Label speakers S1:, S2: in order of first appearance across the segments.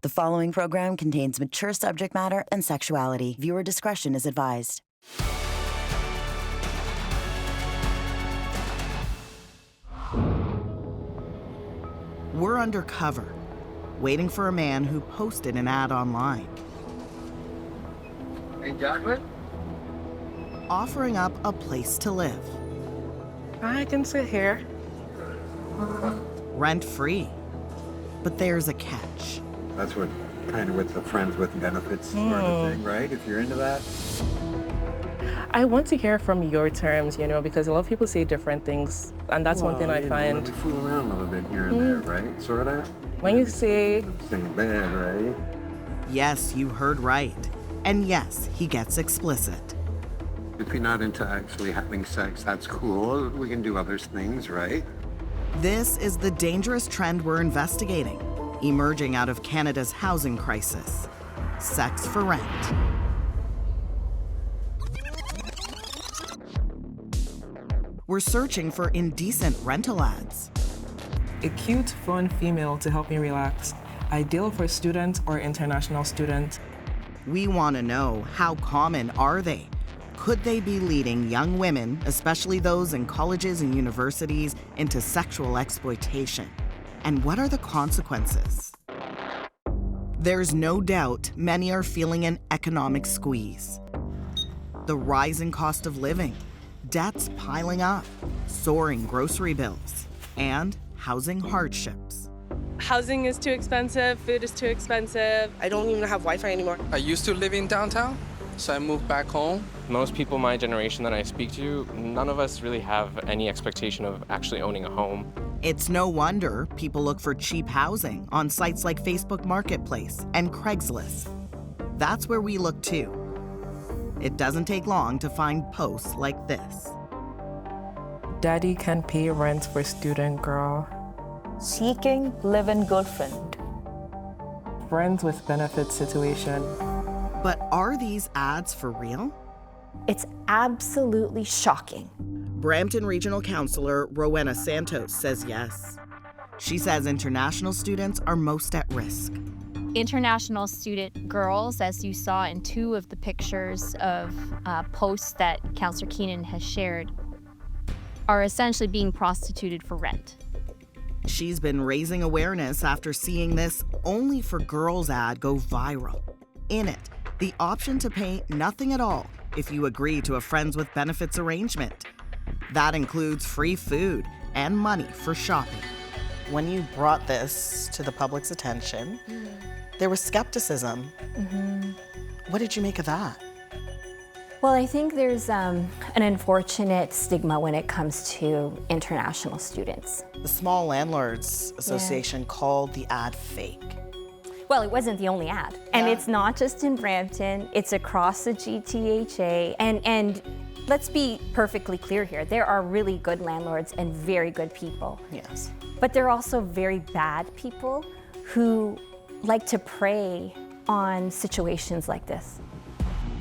S1: The following program contains mature subject matter and sexuality. Viewer discretion is advised.
S2: We're undercover, waiting for a man who posted an ad online.
S3: Hey, Jacqueline?
S2: Offering up a place to live.
S4: I can sit here.
S2: Rent-free. But there's a catch.
S3: That's what kind of with the friends with benefits sort of thing, right? If you're into that.
S4: I want to hear from your terms, because a lot of people say different things, and that's one thing I find.
S3: We fool around a little bit here and there, right? Sort of.
S4: When you say...
S3: Same bed, right?
S2: Yes, you heard right. And yes, he gets explicit.
S3: If you're not into actually having sex, that's cool. We can do other things, right?
S2: This is the dangerous trend we're investigating, emerging out of Canada's housing crisis. Sex for rent. We're searching for indecent rental ads.
S4: A cute, fun female to help me relax. Ideal for student or international student.
S2: We want to know, how common are they? Could they be leading young women, especially those in colleges and universities, into sexual exploitation? And what are the consequences? There's no doubt many are feeling an economic squeeze. The rising cost of living, debts piling up, soaring grocery bills, and housing hardships.
S5: Housing is too expensive, food is too expensive.
S6: I don't even have Wi-Fi anymore.
S7: I used to live in downtown, so I moved back home.
S8: Most people my generation that I speak to, none of us really have any expectation of actually owning a home.
S2: It's no wonder people look for cheap housing on sites like Facebook Marketplace and Craigslist. That's where we look too. It doesn't take long to find posts like this.
S4: Daddy can pay rent for student girl.
S9: Seeking live-in girlfriend.
S4: Friends with benefits situation.
S2: But are these ads for real?
S9: It's absolutely shocking.
S2: Brampton Regional Councillor Rowena Santos says yes. She says international students are most at risk.
S10: International student girls, as you saw in two of the pictures of posts that Councillor Keenan has shared, are essentially being prostituted for rent.
S2: She's been raising awareness after seeing this Only for Girls ad go viral. In it, the option to pay nothing at all if you agree to a friends with benefits arrangement. That includes free food and money for shopping. When you brought this to the public's attention, there was skepticism. What did you make of that?
S9: Well, I think there's an unfortunate stigma when it comes to international students.
S2: The Small Landlords Association called the ad fake.
S9: Well, it wasn't the only ad. And it's not just in Brampton, it's across the GTHA. And let's be perfectly clear here, there are really good landlords and very good people.
S2: Yes.
S9: But there are also very bad people who like to prey on situations like this.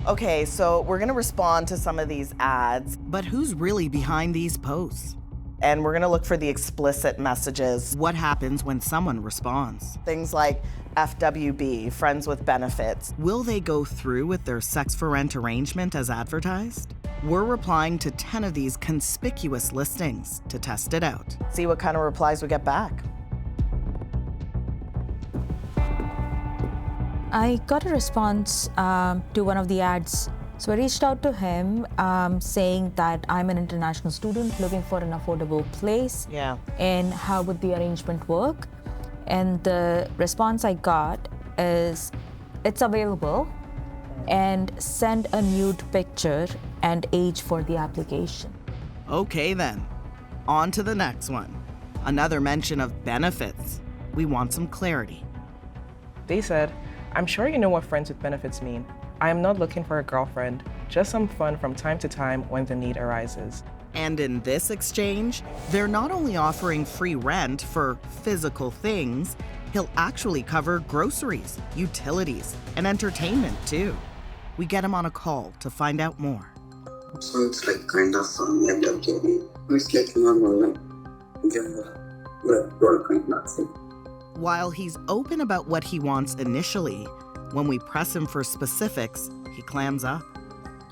S2: Okay, so we're gonna respond to some of these ads, but who's really behind these posts? And we're gonna look for the explicit messages. What happens when someone responds? Things like FWB, friends with benefits. Will they go through with their sex for rent arrangement as advertised? We're replying to 10 of these conspicuous listings to test it out. See what kind of replies we get back.
S11: I got a response to one of the ads. So I reached out to him saying that I'm an international student looking for an affordable place.
S2: Yeah.
S11: And how would the arrangement work? And the response I got is, it's available, and send a nude picture and age for the application.
S2: Okay then, on to the next one. Another mention of benefits. We want some clarity.
S4: They said, I'm sure you know what friends with benefits mean. I am not looking for a girlfriend, just some fun from time to time when the need arises.
S2: And in this exchange, they're not only offering free rent for physical things, he'll actually cover groceries, utilities, and entertainment too. We get him on a call to find out more.
S12: So it's like kind of FWB. It's like normal, like, nothing.
S2: While he's open about what he wants initially, when we press him for specifics, he clams up.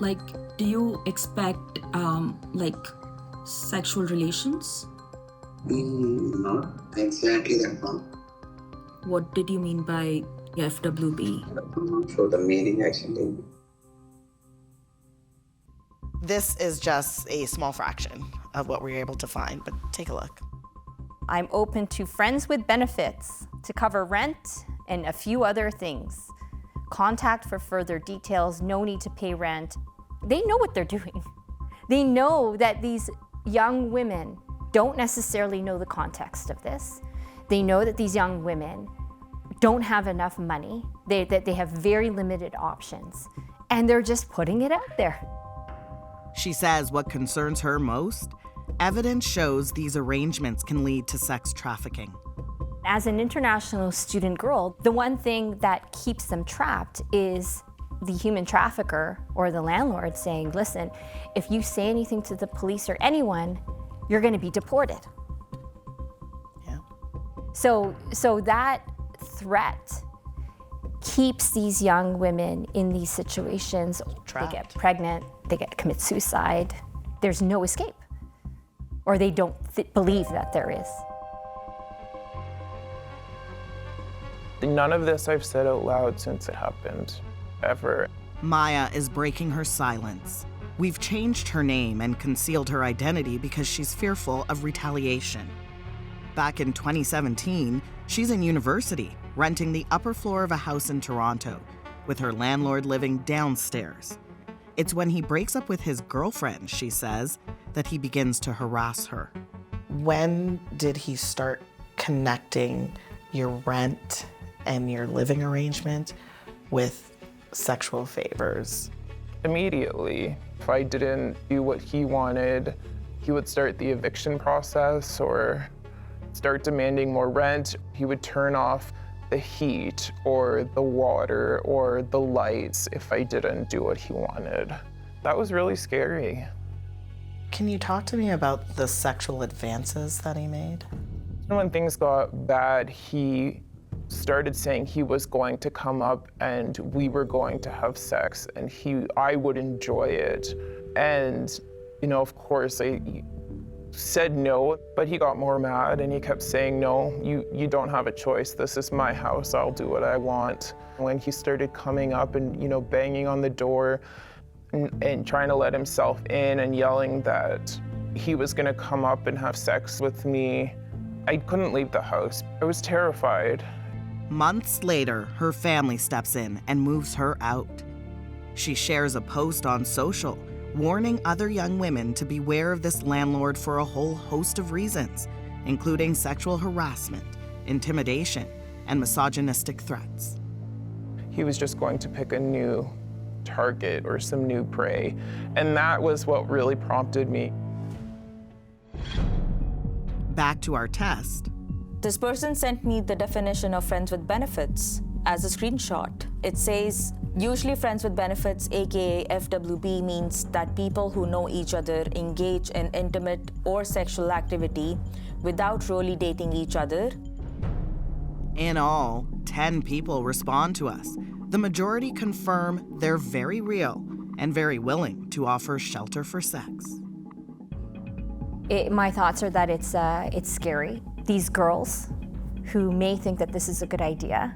S11: Like, do you expect, sexual relations?
S12: Not exactly that one.
S11: What did you mean by FWB?
S12: I'm not sure the meaning actually.
S2: This is just a small fraction of what we were able to find, but take a look.
S9: I'm open to friends with benefits to cover rent and a few other things. Contact for further details, no need to pay rent. They know what they're doing. They know that these young women don't necessarily know the context of this. They know that these young women don't have enough money, that they have very limited options, and they're just putting it out there.
S2: She says what concerns her most? Evidence shows these arrangements can lead to sex trafficking.
S9: As an international student girl, the one thing that keeps them trapped is the human trafficker or the landlord saying, listen, if you say anything to the police or anyone, you're going to be deported.
S2: Yeah.
S9: So that threat keeps these young women in these situations.
S2: Trapped.
S9: They get pregnant, they commit suicide. There's no escape. Or they don't believe that there is.
S6: None of this I've said out loud since it happened, ever.
S2: Maya is breaking her silence. We've changed her name and concealed her identity because she's fearful of retaliation. Back in 2017, she's in university, renting the upper floor of a house in Toronto, with her landlord living downstairs. It's when he breaks up with his girlfriend, she says, that he begins to harass her. When did he start connecting your rent and your living arrangement with sexual favors?
S6: Immediately. If I didn't do what he wanted, he would start the eviction process or start demanding more rent. He would turn off the heat or the water or the lights if I didn't do what he wanted. That was really scary.
S2: Can you talk to me about the sexual advances that he made?
S6: When things got bad, he started saying he was going to come up and we were going to have sex and I would enjoy it. And, of course, I said no, but he got more mad and he kept saying, no, you don't have a choice. This is my house. I'll do what I want. When he started coming up and, banging on the door and trying to let himself in and yelling that he was gonna come up and have sex with me, I couldn't leave the house. I was terrified.
S2: Months later, her family steps in and moves her out. She shares a post on social, warning other young women to beware of this landlord for a whole host of reasons, including sexual harassment, intimidation, and misogynistic threats.
S6: He was just going to pick a new target or some new prey, and that was what really prompted me.
S2: Back to our test.
S11: This person sent me the definition of friends with benefits as a screenshot. It says, usually friends with benefits, aka FWB, means that people who know each other engage in intimate or sexual activity without really dating each other.
S2: In all, 10 people respond to us. The majority confirm they're very real and very willing to offer shelter for sex.
S9: My thoughts are that it's scary. These girls who may think that this is a good idea,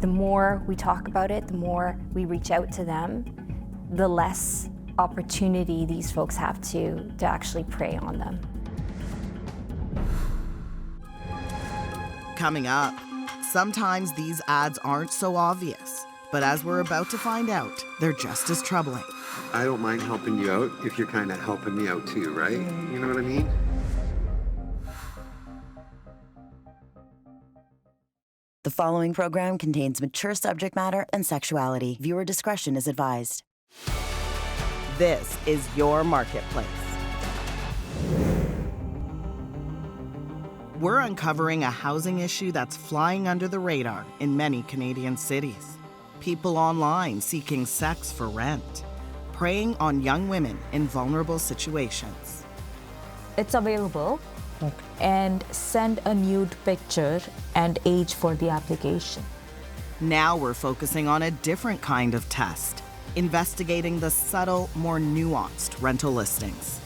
S9: the more we talk about it, the more we reach out to them, the less opportunity these folks have to actually prey on them.
S2: Coming up, sometimes these ads aren't so obvious, but as we're about to find out, they're just as troubling.
S3: I don't mind helping you out if you're kind of helping me out too, right? You know what I mean?
S1: The following program contains mature subject matter and sexuality. Viewer discretion is advised.
S2: This is your marketplace. We're uncovering a housing issue that's flying under the radar in many Canadian cities. People online seeking sex for rent, preying on young women in vulnerable situations.
S11: It's available and send a nude picture and age for the application.
S2: Now we're focusing on a different kind of test, investigating the subtle, more nuanced rental listings.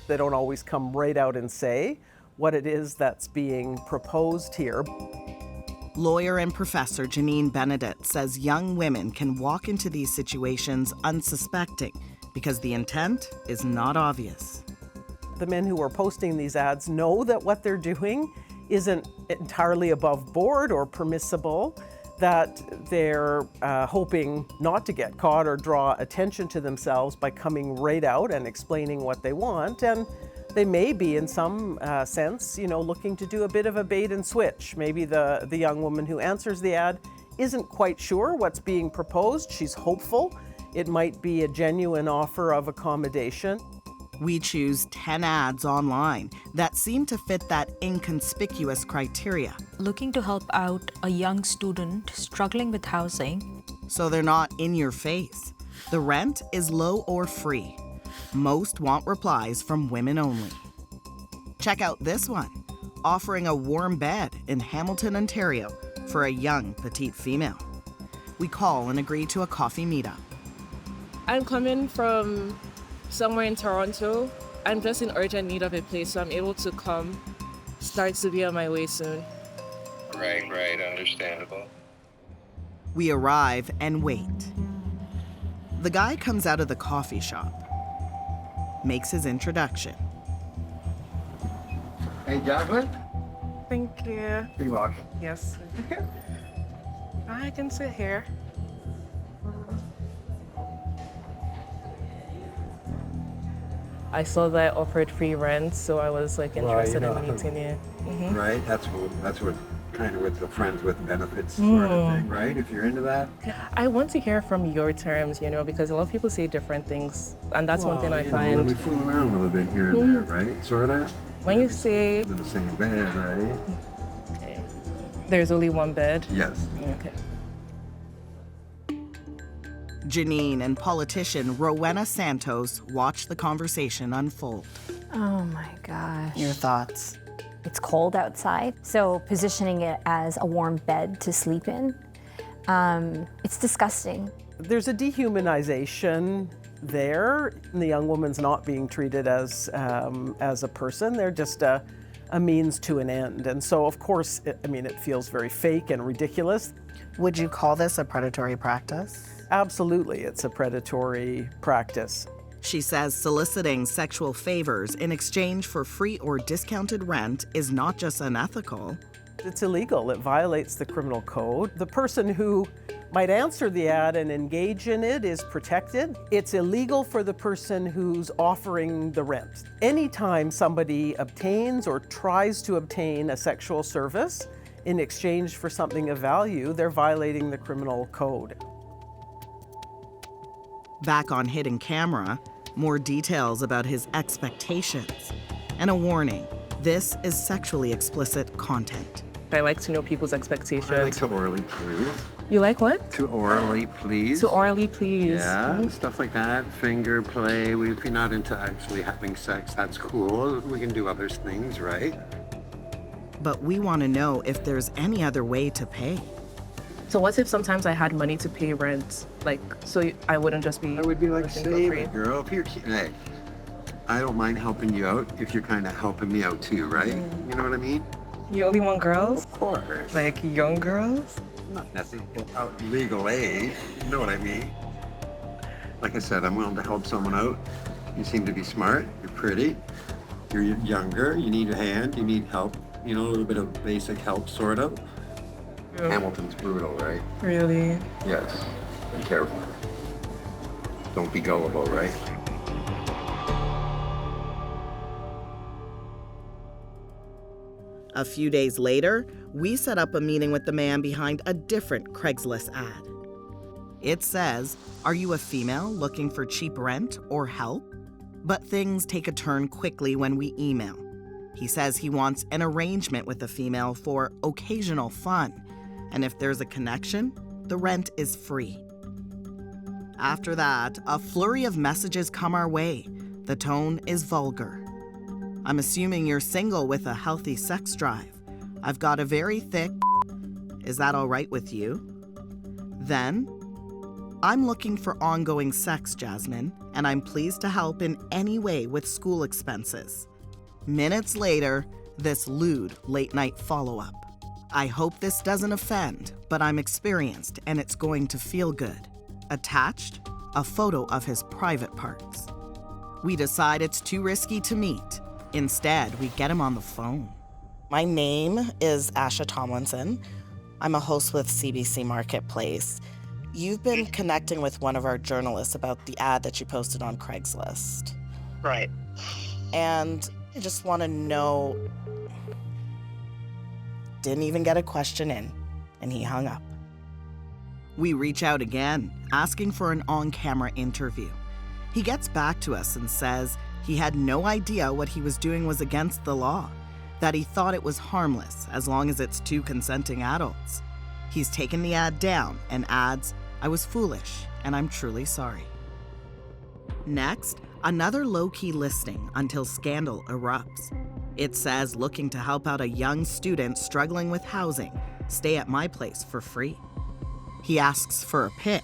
S13: They don't always come right out and say what it is that's being proposed here.
S2: Lawyer and professor Janine Benedict says young women can walk into these situations unsuspecting because the intent is not obvious.
S13: The men who are posting these ads know that what they're doing isn't entirely above board or permissible, that they're hoping not to get caught or draw attention to themselves by coming right out and explaining what they want. And they may be, in some sense, looking to do a bit of a bait and switch. Maybe the young woman who answers the ad isn't quite sure what's being proposed. She's hopeful it might be a genuine offer of accommodation.
S2: We choose 10 ads online that seem to fit that inconspicuous criteria.
S11: Looking to help out a young student struggling with housing.
S2: So they're not in your face. The rent is low or free. Most want replies from women only. Check out this one, offering a warm bed in Hamilton, Ontario for a young petite female. We call and agree to a coffee meetup.
S4: I'm coming from somewhere in Toronto. I'm just in urgent need of a place, so I'm able to come. Starts to be on my way soon.
S3: Right, understandable.
S2: We arrive and wait. The guy comes out of the coffee shop, makes his introduction.
S3: Hey, Jacqueline?
S4: Thank you.
S3: You're welcome.
S4: Yes. I can sit here. I saw that offered free rent, so I was interested in meeting you. Mm-hmm.
S3: Right, that's what kind of with the friends with benefits sort of thing, right? If you're into that.
S4: I want to hear from your terms, because a lot of people say different things, and that's one thing I find.
S3: We fool around a little bit here and there, right? Sort of.
S4: When you say
S3: In the same bed, right?
S4: okay, there's only one bed.
S3: Yes.
S4: Okay.
S2: Janine and politician Rowena Santos watch the conversation unfold.
S9: Oh my gosh.
S2: Your thoughts?
S9: It's cold outside, so positioning it as a warm bed to sleep in, it's disgusting.
S13: There's a dehumanization there. The young woman's not being treated as a person. They're just a means to an end. And so, of course, it feels very fake and ridiculous.
S2: Would you call this a predatory practice?
S13: Absolutely, it's a predatory practice.
S2: She says soliciting sexual favors in exchange for free or discounted rent is not just unethical.
S13: It's illegal. It violates the criminal code. The person who might answer the ad and engage in it is protected. It's illegal for the person who's offering the rent. Anytime somebody obtains or tries to obtain a sexual service in exchange for something of value, they're violating the criminal code.
S2: Back on hidden camera, more details about his expectations and a warning. This is sexually explicit content.
S4: I like to know people's expectations.
S3: I like to orally please.
S4: You like what?
S3: To orally please.
S4: To orally please.
S3: Yeah, stuff like that. Finger play. If you're not into actually having sex, that's cool. We can do other things, right?
S2: But we want to know if there's any other way to pay.
S4: So what if sometimes I had money to pay rent? So I wouldn't just be...
S3: I would be like,
S4: working for
S3: save
S4: free?
S3: it, girl. If you're, hey, I don't mind helping you out if you're kind of helping me out too, right? You know what I mean?
S4: You only want girls?
S3: Of course.
S4: Like young girls?
S3: Not necessarily out legal age. You know what I mean? Like I said, I'm willing to help someone out. You seem to be smart. You're pretty. You're younger. You need a hand. You need help. A little bit of basic help, sort of.
S4: Yeah.
S3: Hamilton's brutal, right?
S4: Really?
S3: Yes. Be careful. Don't be gullible, right?
S2: A few days later, we set up a meeting with the man behind a different Craigslist ad. It says, "Are you a female looking for cheap rent or help?" But things take a turn quickly when we email. He says he wants an arrangement with the female for occasional fun, and if there's a connection, the rent is free. After that, a flurry of messages come our way. The tone is vulgar. I'm assuming you're single with a healthy sex drive. I've got a very thick. Is that all right with you? Then, I'm looking for ongoing sex, Jasmine, and I'm pleased to help in any way with school expenses. Minutes later, this lewd late-night follow-up. I hope this doesn't offend, but I'm experienced and it's going to feel good. Attached, a photo of his private parts. We decide it's too risky to meet. Instead, we get him on the phone.
S14: My name is Asha Tomlinson. I'm a host with CBC Marketplace. You've been connecting with one of our journalists about the ad that you posted on Craigslist.
S12: Right.
S14: And I just want to know, didn't even get a question in, and he hung up.
S2: We reach out again, asking for an on-camera interview. He gets back to us and says he had no idea what he was doing was against the law, that he thought it was harmless as long as it's two consenting adults. He's taken the ad down and adds, "I was foolish and I'm truly sorry." Next, another low-key listing until scandal erupts. It says looking to help out a young student struggling with housing, stay at my place for free. He asks for a pic.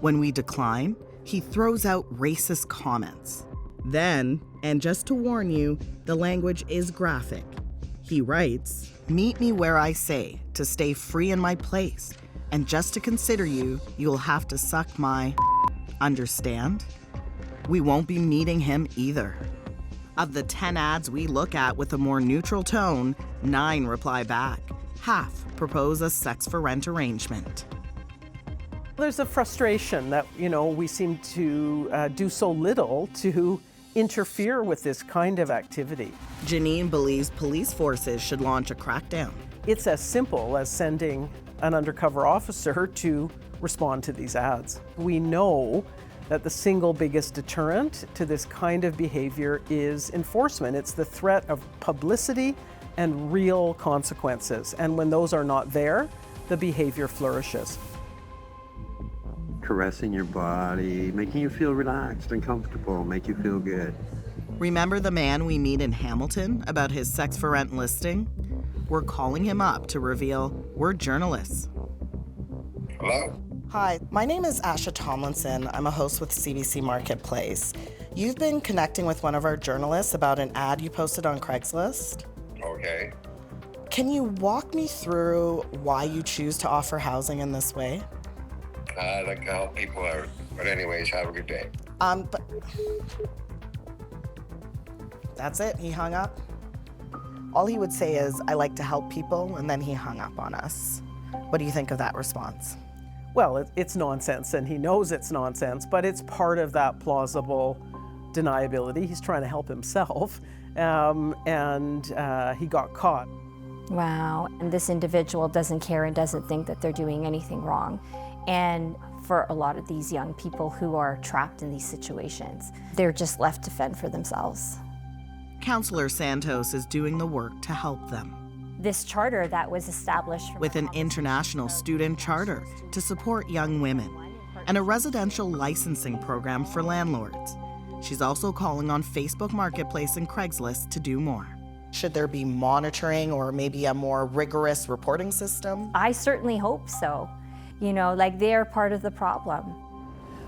S2: When we decline, he throws out racist comments. Then, and just to warn you, the language is graphic. He writes, "Meet me where I say, to stay free in my place, and just to consider you, you'll have to suck my understand?" We won't be meeting him either. Of the 10 ads we look at with a more neutral tone, 9 reply back. Half propose a sex for rent arrangement.
S13: There's a frustration that, we seem to do so little to interfere with this kind of activity.
S2: Janine believes police forces should launch a crackdown.
S13: It's as simple as sending an undercover officer to respond to these ads. We know that the single biggest deterrent to this kind of behavior is enforcement. It's the threat of publicity and real consequences. And when those are not there, the behavior flourishes.
S3: Caressing your body, making you feel relaxed and comfortable, make you feel good.
S2: Remember the man we meet in Hamilton about his sex for rent listing? We're calling him up to reveal we're journalists.
S12: Hello?
S14: Hi, my name is Asha Tomlinson. I'm a host with CBC Marketplace. You've been connecting with one of our journalists about an ad you posted on Craigslist.
S12: Okay.
S14: Can you walk me through why you choose to offer housing in this way?
S12: I like to help people out. But anyways, have a good day.
S14: But that's it, he hung up. All he would say is, "I like to help people," and then he hung up on us. What do you think of that response?
S13: Well, it's nonsense, and he knows it's nonsense, but it's part of that plausible deniability. He's trying to help himself, and he got caught.
S9: Wow, and this individual doesn't care and doesn't think that they're doing anything wrong. And for a lot of these young people who are trapped in these situations, they're just left to fend for themselves.
S2: Counselor Santos is doing the work to help them.
S9: This charter that was established
S2: with an international student charter to support young women and a residential licensing program for landlords. She's also calling on Facebook Marketplace and Craigslist to do more.
S14: Should there be monitoring or maybe a more rigorous reporting system?
S9: I certainly hope so. They're part of the problem.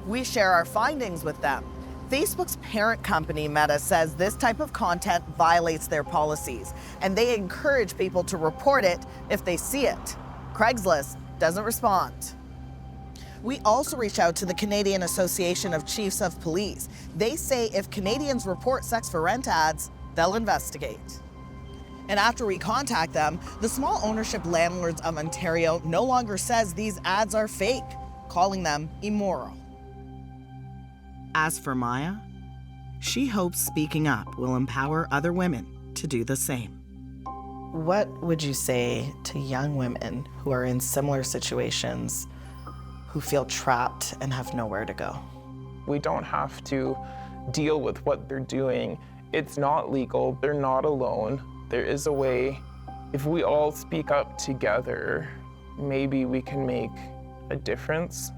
S14: We share our findings with them. Facebook's parent company, Meta, says this type of content violates their policies, and they encourage people to report it if they see it. Craigslist doesn't respond. We also reach out to the Canadian Association of Chiefs of Police. They say if Canadians report sex for rent ads, they'll investigate. And after we contact them, the Small Ownership Landlords of Ontario no longer says these ads are fake, calling them immoral.
S2: As for Maya, she hopes speaking up will empower other women to do the same.
S14: What would you say to young women who are in similar situations, who feel trapped and have nowhere to go?
S6: We don't have to deal with what they're doing. It's not legal. They're not alone. There is a way. If we all speak up together, maybe we can make a difference.